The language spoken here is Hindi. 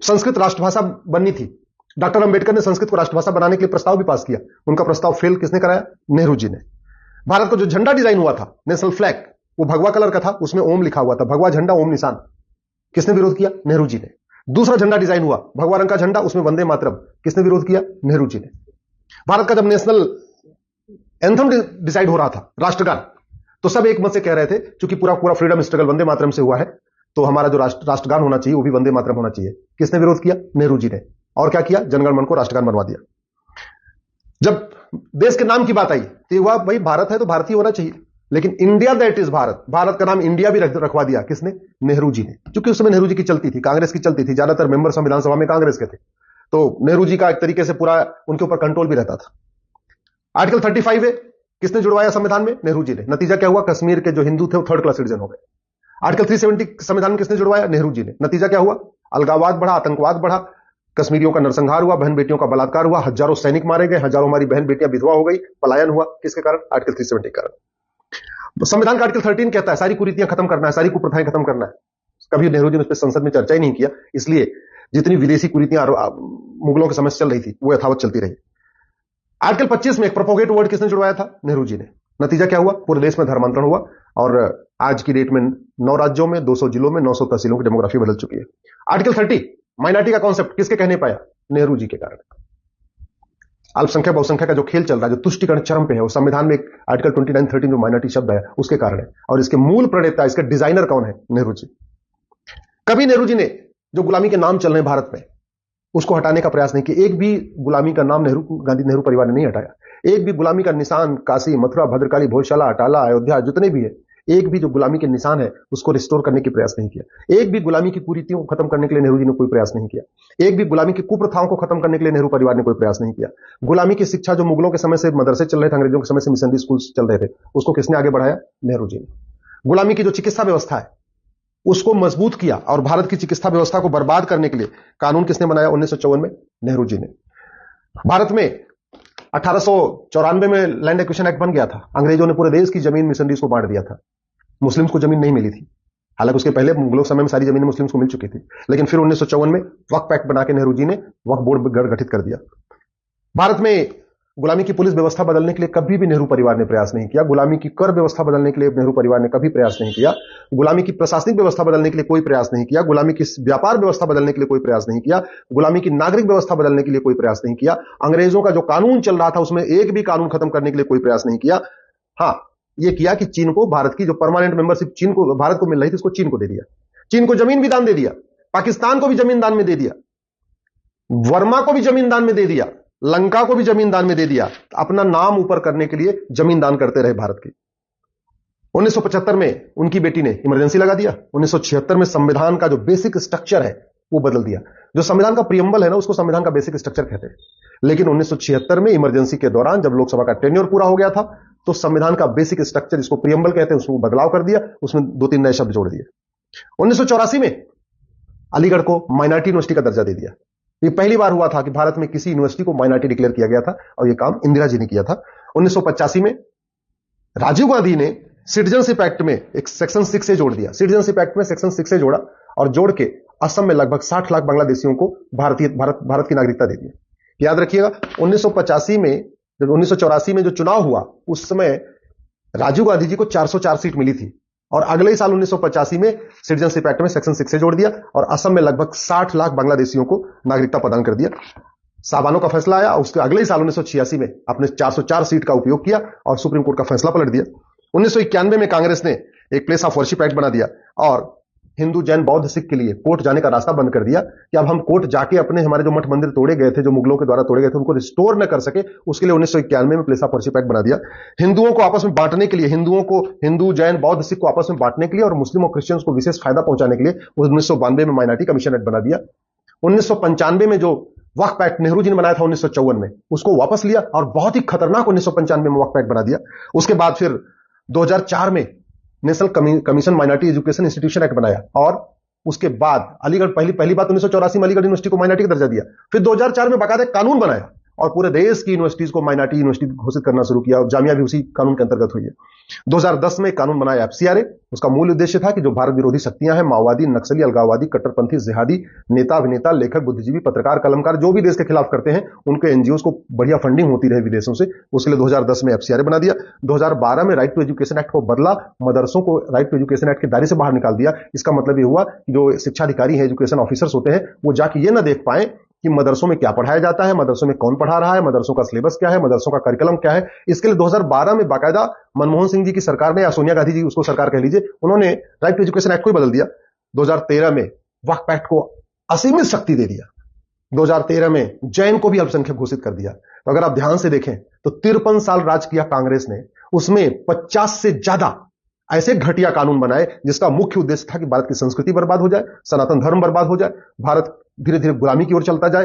संस्कृत राष्ट्रभाषा बननी थी। डॉक्टर अंबेडकर ने संस्कृत को राष्ट्रभाषा बनाने के लिए प्रस्ताव भी पास किया। उनका प्रस्ताव फेल किसने कराया? नेहरू जी ने। भारत का जो झंडा डिजाइन हुआ था, नेशनल फ्लैग, वो भगवा कलर का था, उसमें ओम लिखा हुआ था, भगवा झंडा ओम निशान। किसने विरोध किया? नेहरू जी ने। दूसरा झंडा डिजाइन हुआ, भगवा रंग का झंडा, उसमें वंदे मातरम। किसने विरोध किया? नेहरू जी ने। भारत का जब नेशनल एंथम डिसाइड हो रहा था, राष्ट्रगान, तो सब एक मत से कह रहे थे क्योंकि पूरा पूरा फ्रीडम स्ट्रगल वंदे मातरम से हुआ है, तो हमारा जो राष्ट्रगान होना चाहिए वो भी वंदे मातरम होना चाहिए। किसने विरोध किया? नेहरू जी ने। और क्या किया? जनगण मन को राष्ट्रगान बनवा दिया। जब देश के नाम की बात आई तो हुआ भाई भारत है तो भारतीय होना चाहिए, लेकिन India that is Bharat, Bharat का नाम इंडिया भी रखवा दिया। किसने? नेहरू जी ने। क्योंकि उस समय नेहरू जी की चलती थी, कांग्रेस की चलती थी, ज्यादातर मेंबर संविधान सभा में कांग्रेस के थे, तो नेहरू जी का एक तरीके से पूरा उनके ऊपर कंट्रोल भी रहता था। आर्टिकल 35 है, किसने जुड़वाया संविधान में? नेहरू जी ने। नतीजा क्या हुआ? कश्मीर के जो हिंदू थे वो थर्ड क्लास सिटीजन हो गए। आर्टिकल 370 संविधान में किसने जुड़वाया? नेहरू जी ने। नतीजा क्या हुआ? अलगाववाद बढ़ा, आतंकवाद बढ़ा, कश्मीरियों का नरसंहार हुआ, बहन बेटियों का बलात्कार हुआ, हजारों सैनिक मारे गए, हजारों हमारी बहन बेटियां विधवा हो गई, पलायन हुआ। किसके कारण? आर्टिकल 370 के कारण। संविधान का आर्टिकल 13 कहता है सारी कुरीतियां खत्म करना है, सारी कुप्रथाएं खत्म करना है। कभी नेहरू जी ने इस पर संसद में चर्चा ही नहीं किया, इसलिए जितनी विदेशी कुरीतियां मुगलों के समय से चल रही थी वो यथावत चलती रही। आर्टिकल 25 में एक प्रोपोगेट वर्ड किसने जुड़वाया था? नेहरू जी ने। नतीजा क्या हुआ? पूरे देश में धर्मांतरण हुआ और आज की डेट में 9 राज्यों में 200 जिलों में 900 तहसीलों की डेमोग्राफी बदल चुकी है। आर्टिकल 30 माइनॉरिटी का कॉन्सेप्ट किसके कहने पाया? नेहरू जी के कारण। अल्पसंख्यक बहुसंख्यक का जो खेल चल रहा है, जो तुष्टिकरण चरम पे है, वो संविधान में आर्टिकल 29-13 जो माइनॉरिटी शब्द है उसके कारण है। और इसके मूल प्रणेता, इसके डिजाइनर कौन है? नेहरू जी। कभी नेहरू जी ने जो गुलामी के नाम चल रहे हैं भारत में उसको हटाने का प्रयास नहीं किया। एक भी गुलामी का नाम गांधी नेहरू परिवार ने नहीं हटाया। एक भी गुलामी का निशान काशी, मथुरा, भद्रकाली, भोजशाला, अटाला, अयोध्या, जितने भी है, एक भी जो गुलामी के निशान है उसको रिस्टोर करने की प्रयास नहीं किया। एक भी गुलामी की कुरीतियों को खत्म करने के लिए नेहरू जी ने कोई प्रयास नहीं किया। एक भी गुलामी की कुप्रथाओं को खत्म करने के लिए नेहरू परिवार ने कोई प्रयास नहीं किया। गुलामी की शिक्षा जो मुगलों के समय से मदरसे चल रहे थे, अंग्रेजों के समय से मिशनरी स्कूल चल रहे थे, उसको किसने आगे बढ़ाया? नेहरू जी ने। गुलामी की जो चिकित्सा व्यवस्था है उसको मजबूत किया और भारत की चिकित्सा व्यवस्था को बर्बाद करने के लिए कानून किसने बनाया? 1954 में नेहरू जी ने। भारत में 1894 में लैंड एक्विजिशन एक्ट बन गया था। अंग्रेजों ने पूरे देश की जमीन मिशनरीज को बांट दिया था। मुस्लिम्स को जमीन नहीं मिली थी, हालांकि उसके पहले मुगलों समय में सारी जमीन मुस्लिम्स को मिल चुकी थी, लेकिन फिर 1954 में वक्फ एक्ट बना के नेहरू जी ने वक्फ बोर्ड गठित कर दिया। भारत में गुलामी की पुलिस व्यवस्था बदलने के लिए कभी भी नेहरू परिवार ने प्रयास नहीं किया। गुलामी की कर व्यवस्था बदलने के लिए नेहरू परिवार ने कभी प्रयास नहीं किया। गुलामी की प्रशासनिक व्यवस्था बदलने के लिए कोई प्रयास नहीं किया। गुलामी की व्यापार व्यवस्था बदलने के लिए कोई प्रयास नहीं किया। गुलामी की नागरिक व्यवस्था बदलने के लिए कोई प्रयास नहीं किया। अंग्रेजों का जो कानून चल रहा था उसमें एक भी कानून खत्म करने के लिए कोई प्रयास नहीं किया। हाँ, यह किया कि चीन को, भारत की जो परमानेंट मेंबरशिप चीन को, भारत को मिल रही थी, उसको चीन को दे दिया। चीन को जमीन भी दान दे दिया, पाकिस्तान को भी जमीन दान में दे दिया, वर्मा को भी जमीन दान में दे दिया, लंका को भी जमीन दान में दे दिया। अपना नाम ऊपर करने के लिए जमीन दान करते रहे भारत की। 1975 में उनकी बेटी ने इमरजेंसी लगा दिया। 1976 में संविधान का जो बेसिक स्ट्रक्चर है वो बदल दिया। जो संविधान का प्रियम्बल है ना, उसको संविधान का बेसिक स्ट्रक्चर कहते हैं, लेकिन 1976 में इमरजेंसी के दौरान जब लोकसभा का टेन्योर पूरा हो गया था तो संविधान का बेसिक स्ट्रक्चर, जिसको प्रियम्बल कहते हैं, उसको बदलाव कर दिया, उसमें 2-3 नए शब्द जोड़ दिए। 1984 में अलीगढ़ को माइनॉरिटी यूनिवर्सिटी का दर्जा दे दिया। ये पहली बार हुआ था कि भारत में किसी यूनिवर्सिटी को माइनॉरिटी डिक्लेयर किया गया था और यह काम इंदिरा जी ने किया था। 1985 में राजीव गांधी ने सिटीजनशिप एक्ट में एक सेक्शन 6 जोड़ दिया। सिटीजनशिप एक्ट में सेक्शन 6 जोड़ा और जोड़ के असम में लगभग 60 लाख बांग्लादेशियों को भारत की नागरिकता दे दी। याद रखिएगा, 1984 में जो चुनाव हुआ उस समय राजीव गांधी जी को 404 सीट मिली थी और अगले ही साल 1985 में सिटीजनशिप एक्ट में सेक्शन 6 से जोड़ दिया और असम में लगभग 60 लाख बांग्लादेशियों को नागरिकता प्रदान कर दिया। साबानो का फैसला आया और उसके अगले ही साल 1986 में अपने 404 सीट का उपयोग किया और सुप्रीम कोर्ट का फैसला पलट दिया। 1991 में कांग्रेस ने एक प्लेस ऑफ वर्शिप एक्ट बना दिया और हिंदू, जैन, बौद्ध, सिख के लिए कोर्ट जाने का रास्ता बंद कर दिया कि अब हम कोर्ट जाके अपने हमारे जो मठ मंदिर तोड़े गए थे, जो मुगलों के द्वारा तोड़े गए थे, उनको रिस्टोर न कर सके, उसके लिए 1991 में प्लेस ऑफ वर्शिप एक्ट बना दिया। हिंदुओं को आपस में बांटने के लिए, हिंदुओं को, हिंदू, जैन, बौद्ध, सिख को आपस में बांटने के लिए और मुस्लिम और क्रिश्चियंस को विशेष फायदा पहुंचाने के लिए 1992 में माइनॉरिटी कमीशन एक्ट बना दिया। 1995 में जो वक्फ एक्ट नेहरू जी ने बनाया था 1954 में, उसको वापस लिया और बहुत ही खतरनाक 1995 में वक्फ एक्ट बना दिया। उसके बाद फिर 2004 में national commission minority education institution act बनाया और उसके बाद अलीगढ़, पहली बात 1984 में अलीगढ़ यूनिवर्सिटी को माइनॉरिटी का दर्जा दिया। फिर 2004 में बाकायदा कानून बनाया और पूरे देश की यूनिवर्सिटीज को माइनॉरिटी यूनिवर्सिटी घोषित करना शुरू किया और जामिया भी उसी कानून के अंतर्गत हुई है। 2010 में कानून बनाया एफसीआरए। उसका मूल उद्देश्य था कि जो भारत विरोधी शक्तियां हैं, माओवादी, नक्सली, अलगाववादी, कट्टरपंथी, जिहादी, नेता, अभिनेता, लेखक, बुद्धिजीवी, पत्रकार, कलमकार, जो भी देश के खिलाफ करते हैं, उनके एनजीओ को बढ़िया फंडिंग होती रहे विदेशों से, उसके लिए 2010 में एफसीआरए बना दिया। 2012 में राइट टू एजुकेशन एक्ट को बदला, मदरसों को राइट टू एजुकेशन एक्ट के दायरे से बाहर निकाल दिया। इसका मतलब ये हुआ कि जो शिक्षा अधिकारी हैं, एजुकेशन ऑफिसर्स होते हैं, वो जाके ये ना देख पाए कि मदरसों में क्या पढ़ाया जाता है, मदरसों में कौन पढ़ा रहा है, मदरसों का सिलेबस क्या है, मदरसों का करिकुलम क्या है। इसके लिए 2012 में बाकायदा मनमोहन सिंह जी की सरकार ने, या सोनिया गांधी जी उसको सरकार कह लीजिए, उन्होंने राइट टू एजुकेशन एक्ट को ही बदल दिया। 2013 में वक्फ एक्ट को असीमित शक्ति दे दिया। 2013 में जैन को भी अल्पसंख्यक घोषित कर दिया। तो अगर आप ध्यान से देखें तो 53 साल राज किया कांग्रेस ने, उसमें 50 से ज्यादा ऐसे घटिया कानून बनाए जिसका मुख्य उद्देश्य था कि भारत की संस्कृति बर्बाद हो जाए, सनातन धर्म बर्बाद हो जाए, भारत धीरे धीरे गुलामी की ओर चलता जाए।